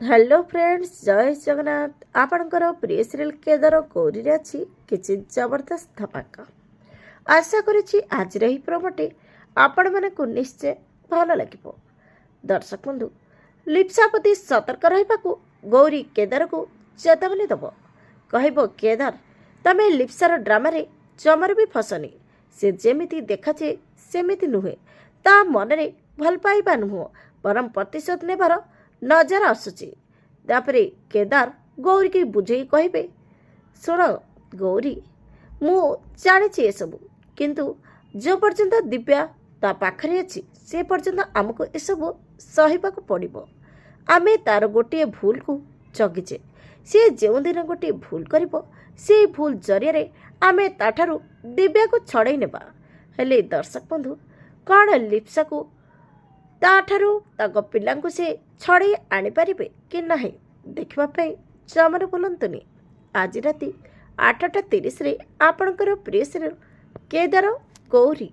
Hello friends, जय जगन्नाथ। आपणकर प्रिय सीरियल केदार गौरी अच्छी किसी जबरदस्त धमाका आशा करुच्ची आज प्रोमोटी आपण मानक निश्चय भल लगे। दर्शक बंधु, लिप्सा प्रति सतर्क रहा गौरी केदार को चेतावनी दब। कह केदार, तमें लिप्सार ड्रामा जमार भी फसनी। से जेमिति देखाचे सेमिति नुहे। ता मनरे भल पाइबा नुह, बरम प्रतिशोध नेबार नजर आसुची। तापरे केदार गौरी की बुझे कहे, शुण गौरी, मु जानी ए सबू, किंतु जो पर्यंत दिव्या ता पाखरे अच्छी से पर्यंत आमको ए सबू सहिबाकु पड़िबो। आमे तार गोटे भूल को जगिचे। सी जो दिन गोटे भूल करिबो, से भूल जरिया आमे ताठारु दिव्या को छड़ाई नेबा। हेले दर्शक बंधु, कौन लिप्सा को ताठारु ताक पिलांकु से छड़ाई आनी पारिबे कि नहीं देखिबा पई जमार बोलंतुनी। आज राति 8:30 रे आपणकर प्रिय सीरियल केदार गौरी।